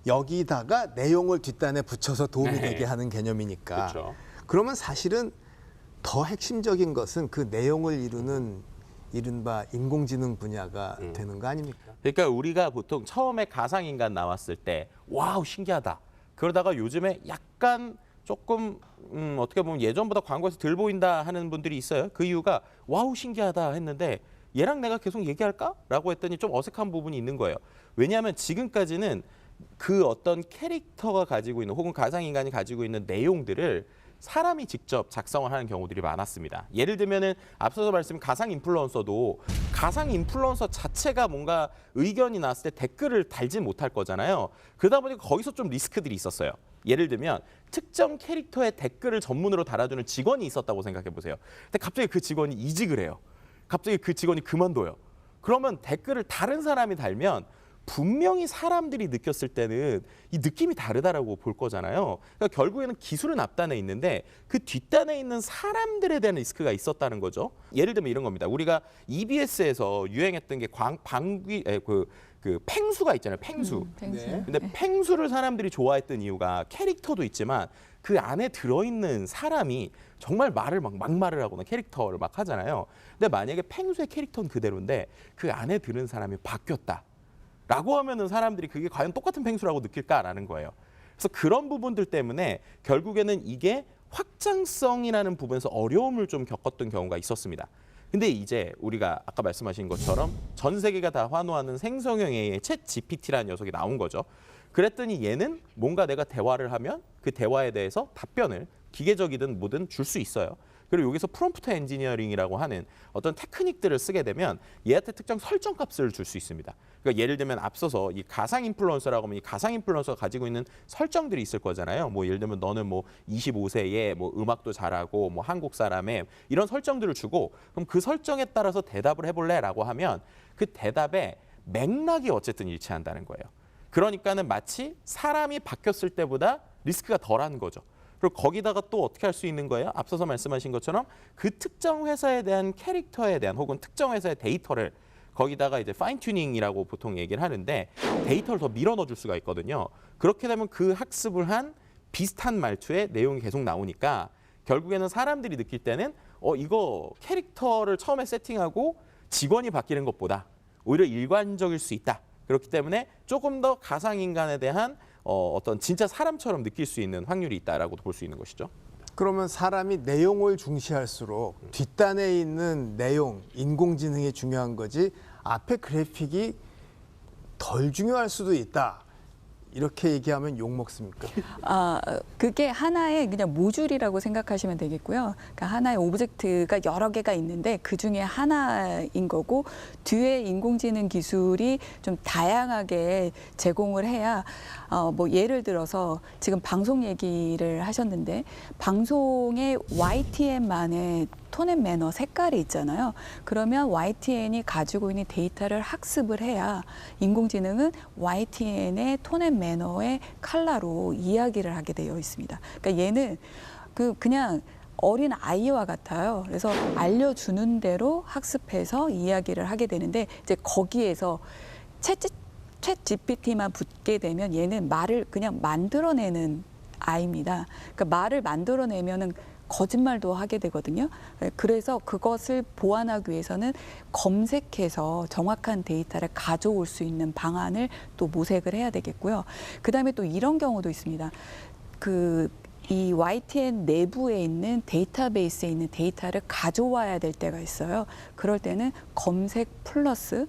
S7: 여기다가 내용을 뒷단에 붙여서 도움이 되게 하는 개념이니까.
S4: 그렇죠.
S7: 그러면 사실은 더 핵심적인 것은 그 내용을 이루는 이른바 인공지능 분야가 되는 거 아닙니까?
S4: 그러니까 우리가 보통 처음에 가상인간 나왔을 때 와우 신기하다 그러다가 요즘에 약간 조금 어떻게 보면 예전보다 광고에서 덜 보인다 하는 분들이 있어요. 그 이유가 와우 신기하다 했는데 얘랑 내가 계속 얘기할까? 라고 했더니 좀 어색한 부분이 있는 거예요. 왜냐하면 지금까지는 그 어떤 캐릭터가 가지고 있는 혹은 가상인간이 가지고 있는 내용들을 사람이 직접 작성을 하는 경우들이 많았습니다. 예를 들면은 앞서서 말씀드린 가상 인플루언서도 가상 인플루언서 자체가 뭔가 의견이 나왔을 때 댓글을 달지 못할 거잖아요. 그러다 보니까 거기서 좀 리스크들이 있었어요. 예를 들면 특정 캐릭터의 댓글을 전문으로 달아주는 직원이 있었다고 생각해 보세요. 근데 갑자기 그 직원이 이직을 해요. 갑자기 그 직원이 그만둬요. 그러면 댓글을 다른 사람이 달면 분명히 사람들이 느꼈을 때는 이 느낌이 다르다라고 볼 거잖아요. 그러니까 결국에는 기술은 앞단에 있는데 그 뒷단에 있는 사람들에 대한 리스크가 있었다는 거죠. 예를 들면 이런 겁니다. 우리가 EBS에서 유행했던 게 그 팽수가 있잖아요. 팽수.
S3: 펭수.
S7: 네.
S4: 근데 팽수를 사람들이 좋아했던 이유가 캐릭터도 있지만 그 안에 들어있는 사람이 정말 말을 막말을 하거나 캐릭터를 막 하잖아요. 근데 만약에 팽수의 캐릭터는 그대로인데 그 안에 드는 사람이 바뀌었다. 라고 하면은 사람들이 그게 과연 똑같은 팽수라고 느낄까라는 거예요. 그래서 그런 부분들 때문에 결국에는 이게 확장성이라는 부분에서 어려움을 좀 겪었던 경우가 있었습니다. 근데 이제 우리가 아까 말씀하신 것처럼 전 세계가 다 환호하는 생성형 AI의 챗 GPT라는 녀석이 나온 거죠. 그랬더니 얘는 뭔가 내가 대화를 하면 그 대화에 대해서 답변을 기계적이든 뭐든 줄 수 있어요. 그리고 여기서 프롬프트 엔지니어링이라고 하는 어떤 테크닉들을 쓰게 되면 얘한테 특정 설정 값을 줄 수 있습니다. 그러니까 예를 들면 앞서서 이 가상 인플루언서라고 하면 이 가상 인플루언서가 가지고 있는 설정들이 있을 거잖아요. 뭐 예를 들면 너는 뭐 25세에 뭐 음악도 잘하고 뭐 한국 사람에 이런 설정들을 주고 그럼 그 설정에 따라서 대답을 해볼래라고 하면 그 대답의 맥락이 어쨌든 일치한다는 거예요. 그러니까는 마치 사람이 바뀌었을 때보다 리스크가 덜한 거죠. 그리고 거기다가 또 어떻게 할 수 있는 거예요? 앞서서 말씀하신 것처럼 그 특정 회사에 대한 캐릭터에 대한 혹은 특정 회사의 데이터를 거기다가 이제 파인 튜닝이라고 보통 얘기를 하는데 데이터를 더 밀어 넣어줄 수가 있거든요. 그렇게 되면 그 학습을 한 비슷한 말투의 내용이 계속 나오니까 결국에는 사람들이 느낄 때는 이거 캐릭터를 처음에 세팅하고 직원이 바뀌는 것보다 오히려 일관적일 수 있다. 그렇기 때문에 조금 더 가상인간에 대한 어떤 진짜 사람처럼 느낄 수 있는 확률이 있다라고 볼 수 있는 것이죠.
S7: 그러면 사람이 내용을 중시할수록 뒷단에 있는 내용, 인공지능이 중요한 거지 앞에 그래픽이 덜 중요할 수도 있다. 이렇게 얘기하면 욕 먹습니까?
S3: 그게 하나의 그냥 모듈이라고 생각하시면 되겠고요. 그러니까 하나의 오브젝트가 여러 개가 있는데 그 중에 하나인 거고 뒤에 인공지능 기술이 좀 다양하게 제공을 해야 뭐 예를 들어서 지금 방송 얘기를 하셨는데 방송의 YTN만의 톤 앤 매너 색깔이 있잖아요. 그러면 YTN이 가지고 있는 데이터를 학습을 해야 인공지능은 YTN의 톤 앤 매너의 컬러로 이야기를 하게 되어 있습니다. 그러니까 얘는 그냥 어린 아이와 같아요. 그래서 알려주는 대로 학습해서 이야기를 하게 되는데 이제 거기에서 챗 GPT만 붙게 되면 얘는 말을 그냥 만들어내는 아이입니다. 그러니까 말을 만들어내면은 거짓말도 하게 되거든요. 그래서 그것을 보완하기 위해서는 검색해서 정확한 데이터를 가져올 수 있는 방안을 또 모색을 해야 되겠고요. 그다음에 또 이런 경우도 있습니다. 이 YTN 내부에 있는 데이터베이스에 있는 데이터를 가져와야 될 때가 있어요. 그럴 때는 검색 플러스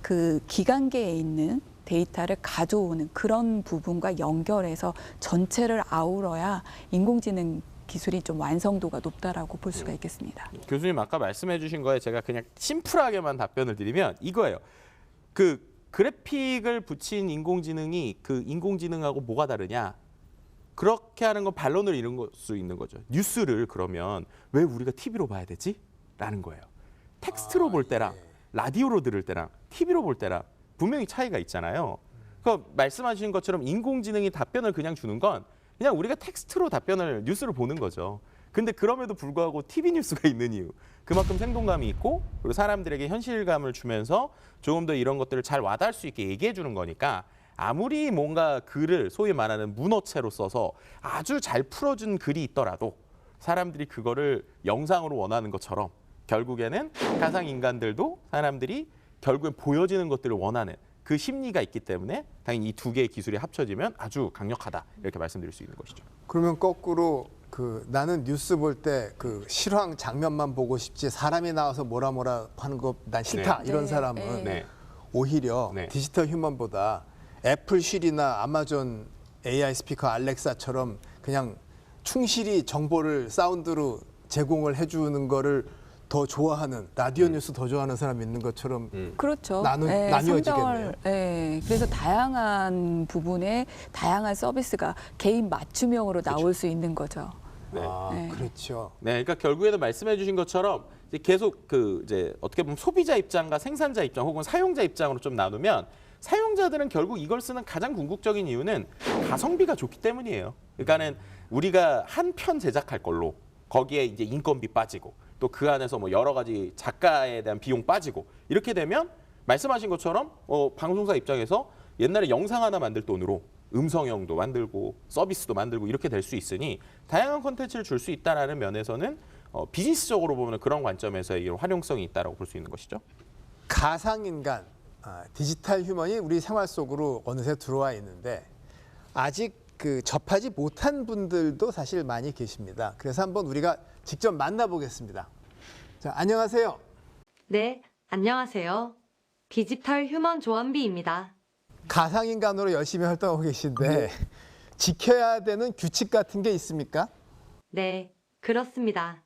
S3: 그 기관계에 있는 데이터를 가져오는 그런 부분과 연결해서 전체를 아우러야 인공지능 기술이 좀 완성도가 높다라고 볼 수가 있겠습니다.
S4: 교수님 아까 말씀해 주신 거에 제가 그냥 심플하게만 답변을 드리면 이거예요. 그 그래픽을 붙인 인공지능이 그 인공지능하고 뭐가 다르냐? 그렇게 하는 건 반론을 이룰 수 있는 거죠. 뉴스를 그러면 왜 우리가 TV로 봐야 되지? 라는 거예요. 텍스트로 볼 때랑 라디오로 들을 때랑 TV로 볼 때랑 분명히 차이가 있잖아요. 그러니까 말씀하신 것처럼 인공지능이 답변을 그냥 주는 건 그냥 우리가 텍스트로 뉴스를 보는 거죠. 근데 그럼에도 불구하고 TV 뉴스가 있는 이유. 그만큼 생동감이 있고 그리고 사람들에게 현실감을 주면서 조금 더 이런 것들을 잘 와닿을 수 있게 얘기해 주는 거니까 아무리 뭔가 글을 소위 말하는 문어체로 써서 아주 잘 풀어준 글이 있더라도 사람들이 그거를 영상으로 원하는 것처럼 결국에는 가상인간들도 사람들이 결국엔 보여지는 것들을 원하는 그 심리가 있기 때문에 당연히 이 두 개의 기술이 합쳐지면 아주 강력하다 이렇게 말씀드릴 수 있는 것이죠.
S7: 그러면 거꾸로 나는 뉴스 볼 때 그 실황 장면만 보고 싶지 사람이 나와서 뭐라 하는 거 난 싫다
S4: 네.
S7: 이런
S3: 네.
S7: 사람은
S4: 네.
S7: 오히려
S4: 네.
S7: 디지털 휴먼보다 애플 실이나 아마존 AI 스피커 알렉사처럼 그냥 충실히 정보를 사운드로 제공을 해주는 거를 더 좋아하는 라디오 뉴스 더 좋아하는 사람이 있는 것처럼
S3: 그렇죠.
S7: 나뉘어지겠네요.
S3: 그래서 다양한 부분에 다양한 서비스가 개인 맞춤형으로 나올 수 있는 거죠.
S4: 네.
S3: 네.
S7: 그렇죠.
S4: 네, 그러니까 결국에는 말씀해주신 것처럼 이제 계속 이제 어떻게 보면 소비자 입장과 생산자 입장 혹은 사용자 입장으로 좀 나누면 사용자들은 결국 이걸 쓰는 가장 궁극적인 이유는 가성비가 좋기 때문이에요. 그러니까는 우리가 한 편 제작할 걸로 거기에 이제 인건비 빠지고 또 그 안에서 뭐 여러 가지 작가에 대한 비용 빠지고 이렇게 되면 말씀하신 것처럼 방송사 입장에서 옛날에 영상 하나 만들 돈으로 음성형도 만들고 서비스도 만들고 이렇게 될 수 있으니 다양한 콘텐츠를 줄 수 있다는 면에서는 비즈니스적으로 보면 그런 관점에서의 이런 활용성이 있다고 볼 수 있는 것이죠.
S7: 가상인간, 디지털 휴먼이 우리 생활 속으로 어느새 들어와 있는데 아직 접하지 못한 분들도 사실 많이 계십니다. 그래서 한번 우리가 직접 만나보겠습니다. 자, 안녕하세요.
S11: 네, 안녕하세요. 디지털 휴먼 조원비입니다.
S7: 가상인간으로 열심히 활동하고 계신데 지켜야 되는 규칙 같은 게 있습니까?
S11: 네, 그렇습니다.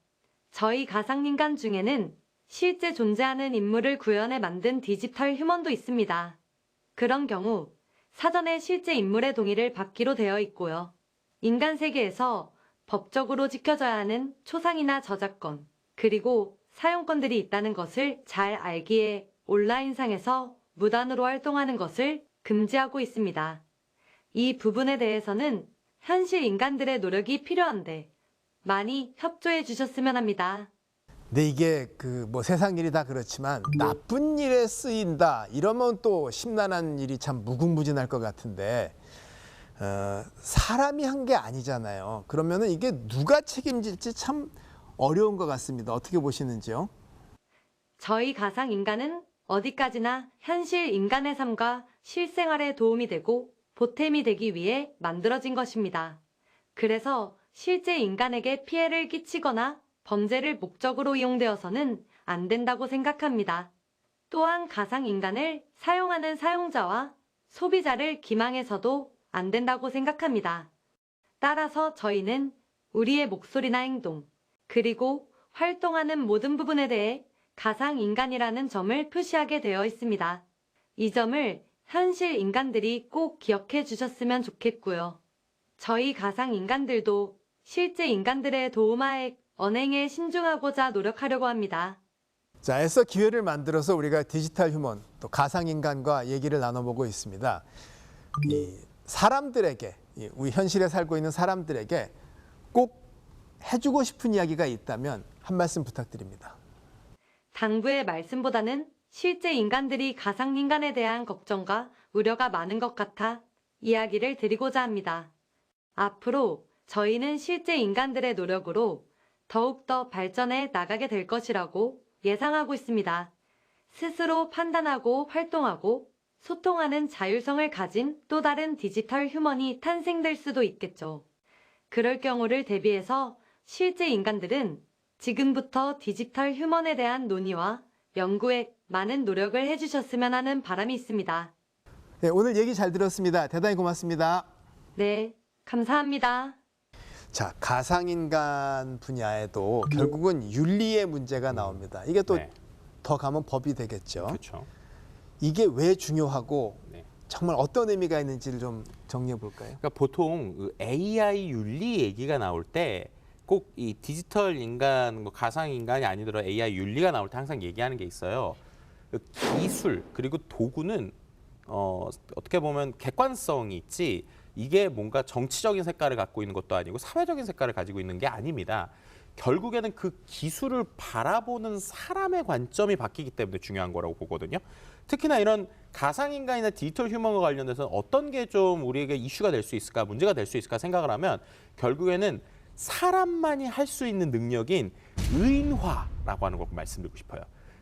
S11: 저희 가상인간 중에는 실제 존재하는 인물을 구현해 만든 디지털 휴먼도 있습니다. 그런 경우 사전에 실제 인물의 동의를 받기로 되어 있고요. 인간 세계에서 법적으로 지켜져야 하는 초상이나 저작권, 그리고 사용권들이 있다는 것을 잘 알기에 온라인상에서 무단으로 활동하는 것을 금지하고 있습니다. 이 부분에 대해서는 현실 인간들의 노력이 필요한데 많이 협조해 주셨으면 합니다.
S7: 근데 이게 세상 일이 다 그렇지만 나쁜 일에 쓰인다 이러면 또 심란한 일이 참 무궁무진할 것 같은데 사람이 한 게 아니잖아요. 그러면은 이게 누가 책임질지 참 어려운 것 같습니다. 어떻게 보시는지요?
S11: 저희 가상 인간은 어디까지나 현실 인간의 삶과 실생활에 도움이 되고 보탬이 되기 위해 만들어진 것입니다. 그래서 실제 인간에게 피해를 끼치거나 범죄를 목적으로 이용되어서는 안 된다고 생각합니다. 또한 가상 인간을 사용하는 사용자와 소비자를 기망해서도 안 된다고 생각합니다. 따라서 저희는 우리의 목소리나 행동, 그리고 활동하는 모든 부분에 대해 가상 인간이라는 점을 표시하게 되어 있습니다. 이 점을 현실 인간들이 꼭 기억해 주셨으면 좋겠고요. 저희 가상 인간들도 실제 인간들의 도움하에 언행에 신중하고자 노력하려고 합니다.
S7: 자, 애써 기회를 만들어서 우리가 디지털 휴먼 또 가상 인간과 얘기를 나눠보고 있습니다. 이 사람들에게 우리 현실에 살고 있는 사람들에게 꼭 해주고 싶은 이야기가 있다면 한 말씀 부탁드립니다.
S11: 당부의 말씀보다는 실제 인간들이 가상 인간에 대한 걱정과 우려가 많은 것 같아 이야기를 드리고자 합니다. 앞으로 저희는 실제 인간들의 노력으로 더욱더 발전해 나가게 될 것이라고 예상하고 있습니다. 스스로 판단하고 활동하고 소통하는 자율성을 가진 또 다른 디지털 휴먼이 탄생될 수도 있겠죠. 그럴 경우를 대비해서 실제 인간들은 지금부터 디지털 휴먼에 대한 논의와 연구에 많은 노력을 해주셨으면 하는 바람이 있습니다.
S7: 네, 오늘 얘기 잘 들었습니다. 대단히 고맙습니다.
S11: 네, 감사합니다.
S7: 자, 가상인간 분야에도 결국은 윤리의 문제가 나옵니다. 이게 또 더 가면 법이 되겠죠.
S4: 그렇죠.
S7: 이게 왜 중요하고
S4: 네.
S7: 정말 어떤 의미가 있는지를 좀 정리해 볼까요?
S4: 그러니까 보통 AI 윤리 얘기가 나올 때 꼭 이 디지털 인간, 가상 인간이 아니더라도 AI 윤리가 나올 때 항상 얘기하는 게 있어요. 그 기술 그리고 도구는 어떻게 보면 객관성이 있지 이게 뭔가 정치적인 색깔을 갖고 있는 것도 아니고 사회적인 색깔을 가지고 있는 게 아닙니다. 결국에는 그 기술을 바라보는 사람의 관점이 바뀌기 때문에 중요한 거라고 보거든요. 특히나 이런 가상인간이나 디지털 휴먼과 관련해서 어떤 게 좀 우리에게 이슈가 될 수 있을까, 문제가 될 수 있을까 생각을 하면 결국에는 사람만이 할 수 있는 능력인 의인화라고 하는 걸 말씀드리고 싶어요.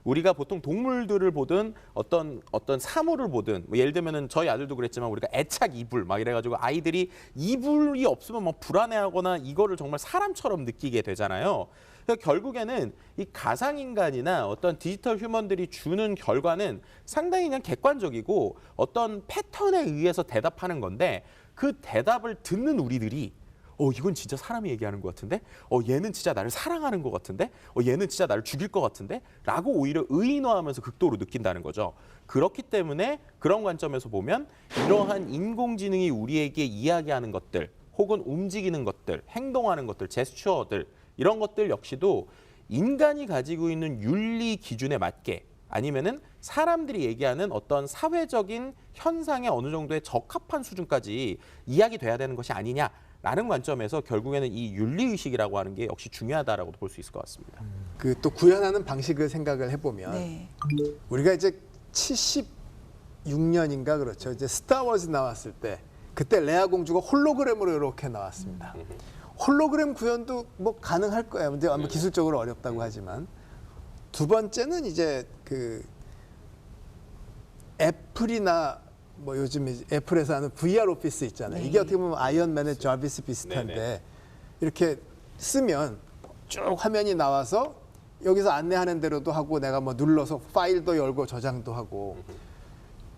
S4: 우리가 보통 동물들을 보든 어떤 사물을 보든 뭐 예를 들면은 저희 아들도 그랬지만 우리가 애착 이불 막 이래가지고 아이들이 이불이 없으면 막 불안해하거나 이거를 정말 사람처럼 느끼게 되잖아요. 그러니까 결국에는 이 가상인간이나 어떤 디지털 휴먼들이 주는 결과는 상당히 그냥 객관적이고 어떤 패턴에 의해서 대답하는 건데 그 대답을 듣는 우리들이 이건 진짜 사람이 얘기하는 것 같은데? 얘는 진짜 나를 사랑하는 것 같은데? 얘는 진짜 나를 죽일 것 같은데? 라고 오히려 의인화하면서 극도로 느낀다는 거죠. 그렇기 때문에 그런 관점에서 보면 이러한 인공지능이 우리에게 이야기하는 것들 혹은 움직이는 것들, 행동하는 것들, 제스처들 이런 것들 역시도 인간이 가지고 있는 윤리 기준에 맞게 아니면은 사람들이 얘기하는 어떤 사회적인 현상에 어느 정도의 적합한 수준까지 이야기돼야 되는 것이 아니냐 라는 관점에서 결국에는 이 윤리의식이라고 하는 게 역시 중요하다라고 볼 수 있을 것 같습니다.
S7: 그 또 구현하는 방식을 생각을 해보면
S3: 네.
S7: 우리가 이제 76년인가 그렇죠. 이제 스타워즈 나왔을 때 그때 레아 공주가 홀로그램으로 이렇게 나왔습니다. 홀로그램 구현도 뭐 가능할 거예요. 근데 아마 기술적으로 어렵다고 하지만 두 번째는 이제 그 애플이나 뭐 요즘 애플에서 하는 VR 오피스 있잖아요. 이게 어떻게 보면 아이언맨의 자비스 비슷한데 이렇게 쓰면 쭉 화면이 나와서 여기서 안내하는 대로도 하고 내가 뭐 눌러서 파일도 열고 저장도 하고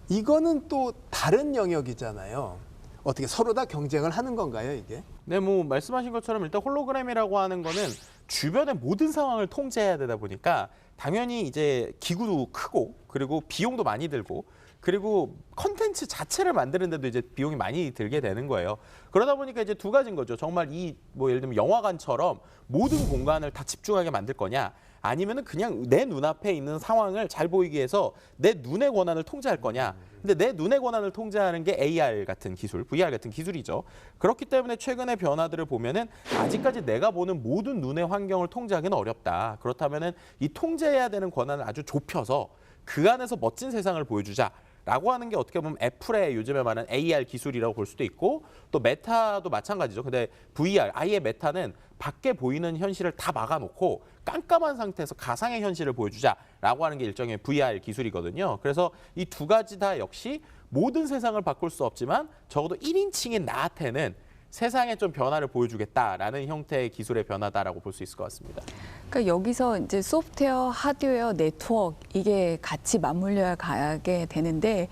S7: 이거는 또 다른 영역이잖아요. 어떻게 서로 다 경쟁을 하는 건가요, 이게?
S4: 네, 뭐 말씀하신 것처럼 일단 홀로그램이라고 하는 거는 주변의 모든 상황을 통제해야 되다 보니까 당연히 이제 기구도 크고 그리고 비용도 많이 들고 그리고 컨텐츠 자체를 만드는데도 이제 비용이 많이 들게 되는 거예요. 그러다 보니까 이제 두 가지인 거죠. 정말 이 뭐 예를 들면 영화관처럼 모든 공간을 다 집중하게 만들 거냐, 아니면은 그냥 내 눈앞에 있는 상황을 잘 보이기 위해서 내 눈의 권한을 통제할 거냐. 근데 내 눈의 권한을 통제하는 게 AR 같은 기술, VR 같은 기술이죠. 그렇기 때문에 최근의 변화들을 보면은 아직까지 내가 보는 모든 눈의 환경을 통제하기는 어렵다. 그렇다면은 이 통제해야 되는 권한을 아주 좁혀서 그 안에서 멋진 세상을 보여주자. 라고 하는 게 어떻게 보면 애플의 요즘에 말하는 AR 기술이라고 볼 수도 있고 또 메타도 마찬가지죠. 근데 VR, 아예 메타는 밖에 보이는 현실을 다 막아놓고 깜깜한 상태에서 가상의 현실을 보여주자라고 하는 게 일종의 VR 기술이거든요. 그래서 이 두 가지 다 역시 모든 세상을 바꿀 수 없지만 적어도 1인칭인 나한테는 세상에 좀 변화를 보여주겠다라는 형태의 기술의 변화다라고 볼 수 있을 것 같습니다.
S3: 그러니까 여기서 이제 소프트웨어, 하드웨어, 네트워크 이게 같이 맞물려야 가게 되는데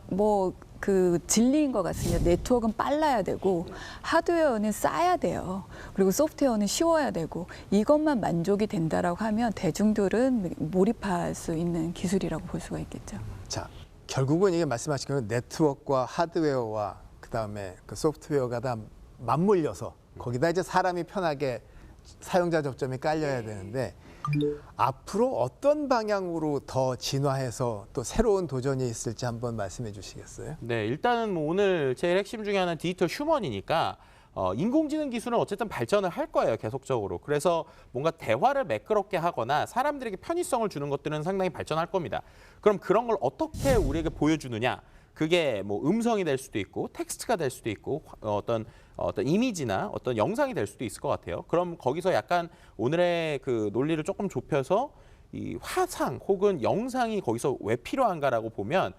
S3: 뭐 그 진리인 것 같습니다. 네트워크는 빨라야 되고 하드웨어는 싸야 돼요. 그리고 소프트웨어는 쉬워야 되고 이것만 만족이 된다라고 하면 대중들은 몰입할 수 있는 기술이라고 볼 수가 있겠죠.
S7: 자, 결국은 이게 말씀하신 건 네트워크와 하드웨어와 그다음에 그 소프트웨어가 다 맞물려서 거기다 이제 사람이 편하게 사용자 접점이 깔려야 되는데 앞으로 어떤 방향으로 더 진화해서 또 새로운 도전이 있을지 한번 말씀해 주시겠어요?
S4: 네, 일단은 뭐 오늘 제일 핵심 중에 하나는 디지털 휴먼이니까 인공지능 기술은 어쨌든 발전을 할 거예요, 계속적으로. 그래서 뭔가 대화를 매끄럽게 하거나 사람들에게 편의성을 주는 것들은 상당히 발전할 겁니다. 그럼 그런 걸 어떻게 우리에게 보여주느냐? 그게 뭐 음성이 될 수도 있고 텍스트가 될 수도 있고 어떤 이미지나 어떤 영상이 될 수도 있을 것 같아요. 그럼 거기서 약간 오늘의 그 논리를 조금 좁혀서 이 화상 혹은 영상이 거기서 왜 필요한가라고 보면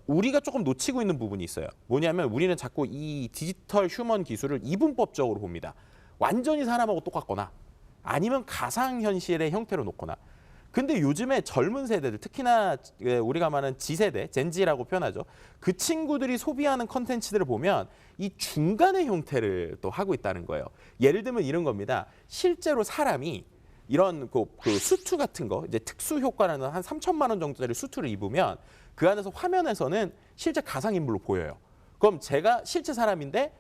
S4: 우리가 조금 놓치고 있는 부분이 있어요. 뭐냐면 우리는 자꾸 이 디지털 휴먼 기술을 이분법적으로 봅니다. 완전히 사람하고 똑같거나 아니면 가상현실의 형태로 놓거나. 근데 요즘에 젊은 세대들, 특히나 우리가 말하는 G세대, 젠지라고 표현하죠. 그 친구들이 소비하는 컨텐츠들을 보면 이 중간의 형태를 또 하고 있다는 거예요. 예를 들면 이런 겁니다. 실제로 사람이 이런 그 수트 같은 거, 이제 특수 효과라는 한 3천만 원 정도짜리 수트를 입으면 그 안에서 화면에서는 실제 가상인물로 보여요. 그럼 제가 실제 사람인데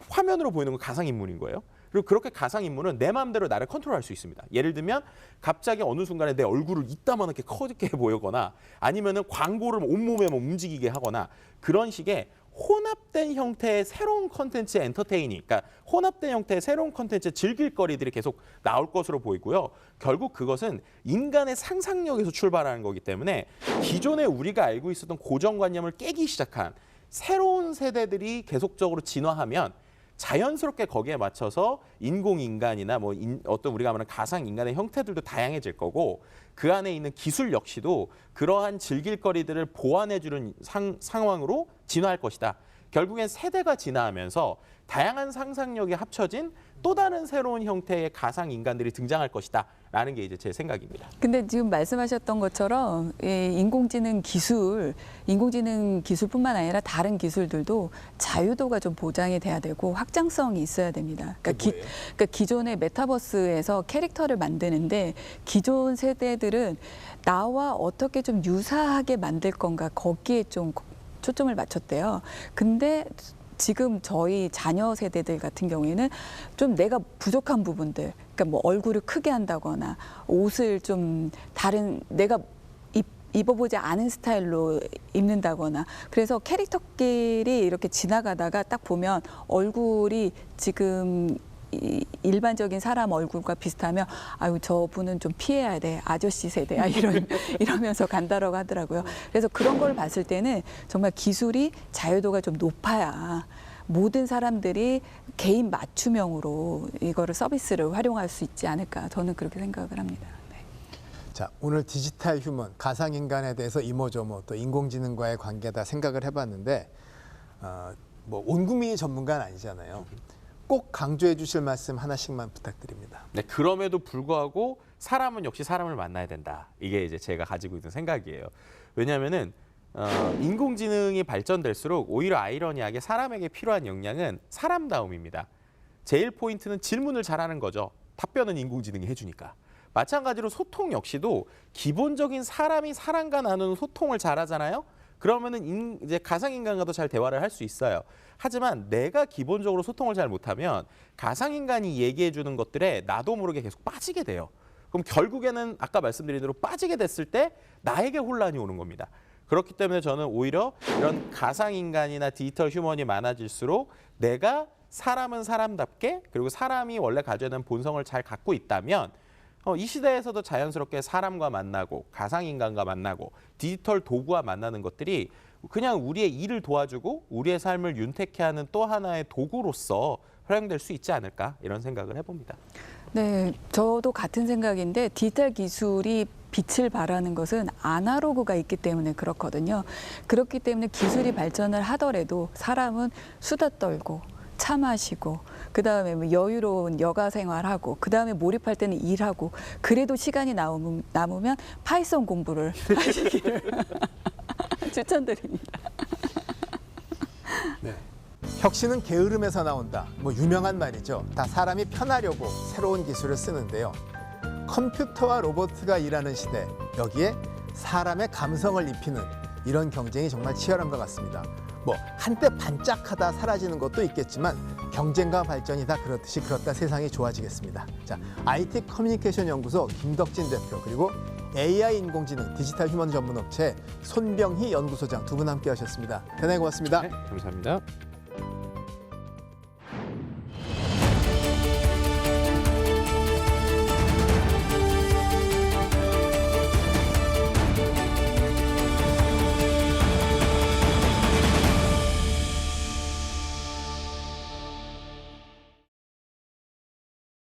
S4: 화면으로 보이는 건 가상인물인 거예요. 그리고 그렇게 가상인물은 내 마음대로 나를 컨트롤할 수 있습니다. 예를 들면 갑자기 어느 순간에 내 얼굴을 이따만하게 커지게 보이거나 아니면은 광고를 온몸에만 움직이게 하거나 그런 식의 혼합된 형태의 새로운 컨텐츠의 엔터테이닝, 그러니까 혼합된 형태의 새로운 컨텐츠의 즐길 거리들이 계속 나올 것으로 보이고요. 결국 그것은 인간의 상상력에서 출발하는 거기 때문에 기존에 우리가 알고 있었던 고정관념을 깨기 시작한 새로운 세대들이 계속적으로 진화하면 자연스럽게 거기에 맞춰서 인공인간이나 뭐 어떤 우리가 말하는 가상인간의 형태들도 다양해질 거고 그 안에 있는 기술 역시도 그러한 즐길거리들을 보완해주는 상황으로 진화할 것이다. 결국엔 세대가 진화하면서 다양한 상상력이 합쳐진 또 다른 새로운 형태의 가상인간들이 등장할 것이다. 라는 게 이제 제 생각입니다.
S3: 근데 지금 말씀하셨던 것처럼 인공지능 기술뿐만 아니라 다른 기술들도 자유도가 좀 보장이 돼야 되고 확장성이 있어야 됩니다. 그러니까 기존의 메타버스에서 캐릭터를 만드는데 기존 세대들은 나와 어떻게 좀 유사하게 만들 건가 거기에 좀 초점을 맞췄대요. 근데 지금 저희 자녀 세대들 같은 경우에는 좀 내가 부족한 부분들, 그러니까 뭐 얼굴을 크게 한다거나 옷을 좀 다른 내가 입어보지 않은 스타일로 입는다거나 그래서 캐릭터끼리 이렇게 지나가다가 딱 보면 얼굴이 지금 일반적인 사람 얼굴과 비슷하면 아유 저분은 좀 피해야 돼 아저씨 세대야 이러면서 간다라고 하더라고요. 그래서 그런 걸 봤을 때는 정말 기술이 자유도가 좀 높아야 모든 사람들이 개인 맞춤형으로 이거를 서비스를 활용할 수 있지 않을까 저는 그렇게 생각을 합니다. 네.
S7: 자, 오늘 디지털 휴먼, 가상인간에 대해서 이모저모 또 인공지능과의 관계다 생각을 해봤는데 뭐 온 국민이 전문가는 아니잖아요. 꼭 강조해 주실 말씀 하나씩만 부탁드립니다.
S4: 네, 그럼에도 불구하고 사람은 역시 사람을 만나야 된다. 이게 이제 제가 가지고 있는 생각이에요. 왜냐하면은 인공지능이 발전될수록 오히려 아이러니하게 사람에게 필요한 역량은 사람다움입니다. 제일 포인트는 질문을 잘하는 거죠. 답변은 인공지능이 해주니까. 마찬가지로 소통 역시도 기본적인 사람이 사람과 나누는 소통을 잘하잖아요. 그러면은 이제 가상인간과도 잘 대화를 할 수 있어요. 하지만 내가 기본적으로 소통을 잘 못하면 가상인간이 얘기해 주는 것들에 나도 모르게 계속 빠지게 돼요. 그럼 결국에는 아까 말씀드린 대로 빠지게 됐을 때 나에게 혼란이 오는 겁니다. 그렇기 때문에 저는 오히려 이런 가상인간이나 디지털 휴먼이 많아질수록 내가 사람은 사람답게 그리고 사람이 원래 가져야 되는 본성을 잘 갖고 있다면 이 시대에서도 자연스럽게 사람과 만나고 가상인간과 만나고 디지털 도구와 만나는 것들이 그냥 우리의 일을 도와주고 우리의 삶을 윤택해 하는 또 하나의 도구로서 활용될 수 있지 않을까 이런 생각을 해봅니다.
S3: 네, 저도 같은 생각인데 디지털 기술이 빛을 발하는 것은 아날로그가 있기 때문에 그렇거든요. 그렇기 때문에 기술이 발전을 하더라도 사람은 수다 떨고 차 마시고 그다음에 뭐 여유로운 여가 생활하고 그다음에 몰입할 때는 일하고 그래도 시간이 남으면 파이썬 공부를 하시기를 추천드립니다.
S7: 네. 혁신은 게으름에서 나온다. 뭐 유명한 말이죠. 다 사람이 편하려고 새로운 기술을 쓰는데요. 컴퓨터와 로봇가 일하는 시대, 여기에 사람의 감성을 입히는 이런 경쟁이 정말 치열한 것 같습니다. 뭐 한때 반짝하다 사라지는 것도 있겠지만 경쟁과 발전이 다 그렇듯이 그렇다 세상이 좋아지겠습니다. 자, IT 커뮤니케이션 연구소 김덕진 대표 그리고 AI 인공지능 디지털 휴먼 전문업체 손병희 연구소장 두 분 함께 하셨습니다. 대단히 고맙습니다.
S4: 네, 감사합니다.